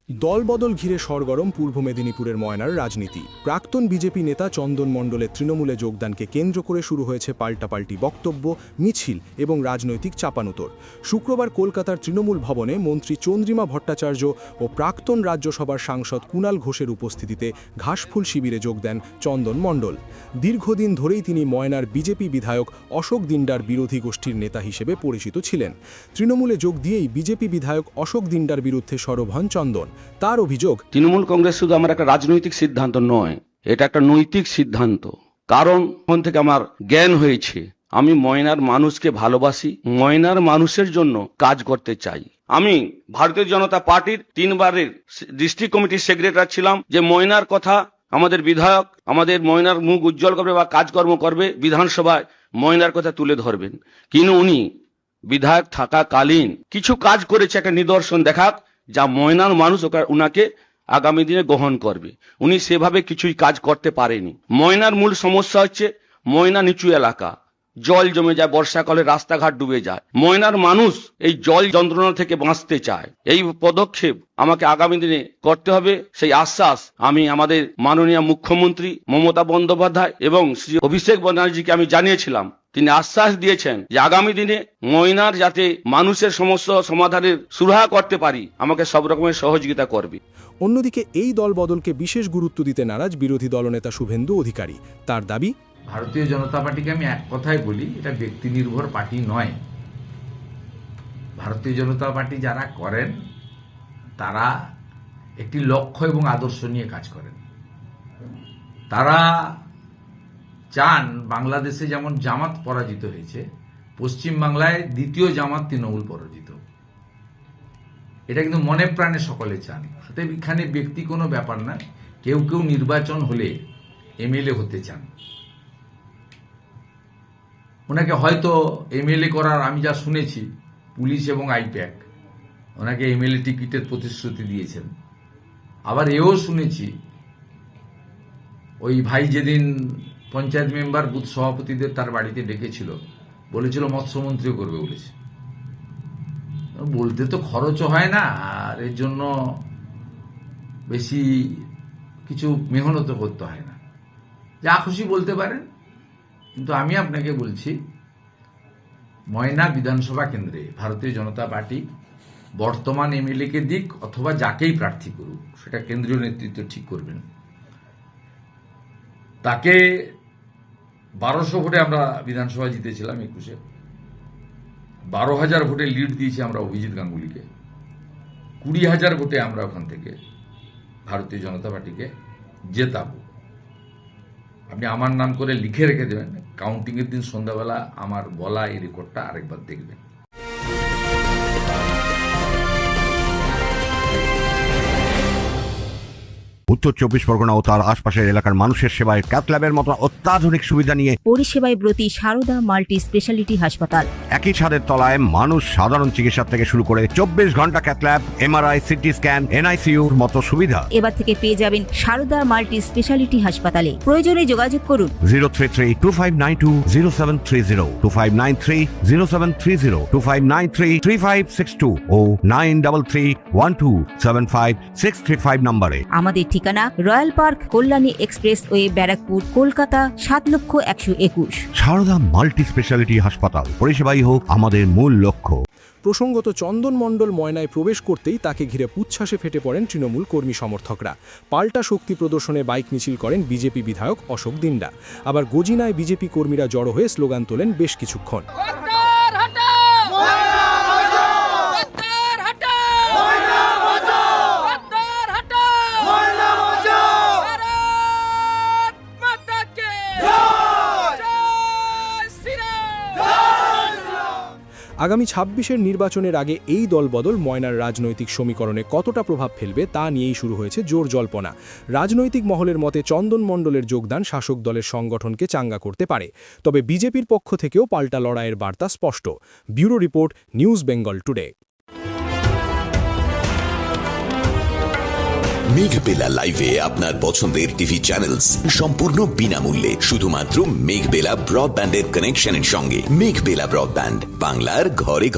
দলবদল ঘিরে সরগরম পূর্ব মেদিনীপুরের ময়নার রাজনীতি। প্রাক্তন বিজেপি নেতা চন্দন মণ্ডলের তৃণমূলে যোগদানকে কেন্দ্র করে শুরু হয়েছে পাল্টাপাল্টি বক্তব্য, মিছিল এবং রাজনৈতিক চাপানুতোর। শুক্রবার কলকাতার তৃণমূল ভবনে মন্ত্রী চন্দ্রিমা ভট্টাচার্য ও প্রাক্তন রাজ্যসভার সাংসদ কুণাল ঘোষের উপস্থিতিতে ঘাসফুল শিবিরে যোগ দেন চন্দন মণ্ডল। দীর্ঘদিন ধরেই তিনি ময়নার বিজেপি বিধায়ক অশোক দিন্ডার বিরোধী গোষ্ঠীর নেতা হিসেবে পরিচিত ছিলেন। তৃণমূলে যোগ দিয়েই বিজেপি বিধায়ক অশোক দিন্ডার বিরুদ্ধে সরব হন চন্দন। তার অভিযোগ, তৃণমূল কংগ্রেস শুধু আমার একটা রাজনৈতিক সিদ্ধান্ত নয়, এটা একটা নৈতিক সিদ্ধান্ত। কারণ এখন থেকে আমার জ্ঞান হয়েছে, আমি ময়নার মানুষকে ভালোবাসি, ময়নার মানুষের জন্য কাজ করতে চাই। আমি ভারতীয় জনতা পার্টির 3 বারের ডিস্ট্রিক্ট কমিটির সেক্রেটারি ছিলাম, যে ময়নার কথা আমাদের বিধায়ক আমাদের ময়নার মুখ উজ্জ্বল করবে বা কাজকর্ম করবে, বিধানসভায় ময়নার কথা তুলে ধরবেন। কিন্তু উনি বিধায়ক থাকাকালীন কিছু কাজ করেছে, একটা নিদর্শন দেখাক যা ময়নার মানুষ ওনাকে আগামী দিনে গ্রহণ করবে। উনি সেভাবে কিছুই কাজ করতে পারেনি। ময়নার মূল সমস্যা হচ্ছে ময়না নিচু এলাকা, জল জমে যায়, বর্ষাকালে রাস্তাঘাট ডুবে যায়। ময়নার মানুষ এই জল যন্ত্রণা থেকে বাঁচতে চায়। এই পদক্ষেপ আমাকে আগামী দিনে করতে হবে, সেই আশ্বাস আমি আমাদের মাননীয় মুখ্যমন্ত্রী মমতা বন্দ্যোপাধ্যায় এবং শ্রী অভিষেক ব্যানার্জিকে আমি জানিয়েছিলাম। তিনি আশ্বাস দিয়েছেন যে আগামী দিনে ময়নার যাতে মানুষের সমস্যা সমাধানের সুরাহা করতে পারি, আমাকে সব রকমের সহযোগিতা করবে। অন্যদিকে এই দলবদলকে বিশেষ গুরুত্ব দিতে নারাজ বিরোধী দলনেতা শুভেন্দু অধিকারী। তার দাবি, ভারতীয় জনতা পার্টিকে আমি এক কথাই বলি, এটা ব্যক্তি নির্ভর পার্টি নয়। ভারতীয় জনতা পার্টি যারা করেন তারা একটি লক্ষ্য এবং আদর্শ নিয়ে কাজ করেন। তারা চান বাংলাদেশে যেমন জামাত পরাজিত হয়েছে, পশ্চিম বাংলায় দ্বিতীয় জামাত তৃণমূল পরাজিত। এটা কিন্তু মনে প্রাণে সকলে চান। অতএব এখানে ব্যক্তি কোনো ব্যাপার না। কেউ কেউ নির্বাচন হলে এমএলএ হতে চান, ওনাকে হয়তো এমএলএ করার, আমি যা শুনেছি, পুলিশ এবং আইপ্যাক ওনাকে এমএলএ টিকিটের প্রতিশ্রুতি দিয়েছেন। আবার এও শুনেছি ওই ভাই যেদিন পঞ্চায়েত মেম্বার বুথ সভাপতিদের তার বাড়িতে ডেকেছিল, বলেছিল মৎস্যমন্ত্রীও করবে বলেছে। বলতে তো খরচও হয় না, আর এর জন্য বেশি কিছু মেহনত করতে হয় না, যা খুশি বলতে পারেন। কিন্তু আমি আপনাকে বলছি, ময়না বিধানসভা কেন্দ্রে ভারতীয় জনতা পার্টি বর্তমান এমএলএকে দিক অথবা যাকেই প্রার্থী করুক, সেটা কেন্দ্রীয় নেতৃত্ব ঠিক করবেন। তাকে 1200 ভোটে আমরা বিধানসভা জিতেছিলাম 21-এ। 12,000 ভোটে লিড দিয়েছি আমরা অভিজিৎ গাঙ্গুলিকে। 20,000 ভোটে আমরা ওখান থেকে ভারতীয় জনতা পার্টিকে জেতাবো। আপনি আমার নাম করে লিখে রেখে দেবেন, কাউন্টিংয়ের দিন সন্ধ্যাবেলা আমার বলা এই রেকর্ডটা আরেকবার দেখবেন। উত্তর 24 পরগনা ও তার আশপাশের এলাকার মানুষের সেবায় ক্যাথ ল্যাবের মতো অত্যাধুনিক সুবিধা নিয়ে পরিষেবায় ব্রতী সারদা মাল্টি স্পেশালিটি হাসপাতাল। একই ছাদের তলায় মানুষ সাধারণ চিকিৎসা থেকে শুরু করে 24 ঘন্টা cath lab, MRI, CT scan, এনআইসিইউর মতো সুবিধা এবার থেকে পেয়ে যাবেন সারদা মাল্টি স্পেশালিটি হাসপাতালে। প্রয়োজনে যোগাযোগ করুন 033-2592-0730, 2593-0730, 2593-3562 ও 9331275635 নম্বরে। আমাদের ঠিকানা royal park, Kalyani expressway, Barrackpore, Kolkata 7,01,21। Sarada multi speciality হাসপাতাল, পরিষেবাই হোক আমাদের মূল লক্ষ্য। প্রসঙ্গত, চন্দন মণ্ডল ময়নায় প্রবেশ করতেই তাকে ঘিরে উচ্ছ্বাসে ফেটে পড়েন তৃণমূল কর্মী সমর্থকরা। পাল্টা শক্তি প্রদর্শনে বাইক মিছিল করেন বিজেপি বিধায়ক অশোক দিন্ডা। আবার গজিনায় বিজেপি কর্মীরা জড়ো হয়ে স্লোগান তোলেন বেশ কিছুক্ষণ। আগামী 26-এর নির্বাচনের আগে এই দলবদল ময়নার রাজনৈতিক সমীকরণে কতটা প্রভাব ফেলবে তা নিয়েই শুরু হয়েছে জোর জল্পনা। রাজনৈতিক মহলের মতে চন্দন মণ্ডলের যোগদান শাসক দলের সংগঠনকে চাঙ্গা করতে পারে, তবে বিজেপির পক্ষ থেকেও পাল্টা লড়াইয়ের বার্তা স্পষ্ট। Bureau report, news Bengal today. Meghbela লাইভে আপনার পছন্দের টিভি চ্যানেলস সম্পূর্ণ বিনামূল্যে, শুধুমাত্র মেঘবেলা ব্রডব্যান্ডের কানেকশনের সঙ্গে। মেঘবেলা ব্রডব্যান্ড, বাংলার ঘরে ঘরে।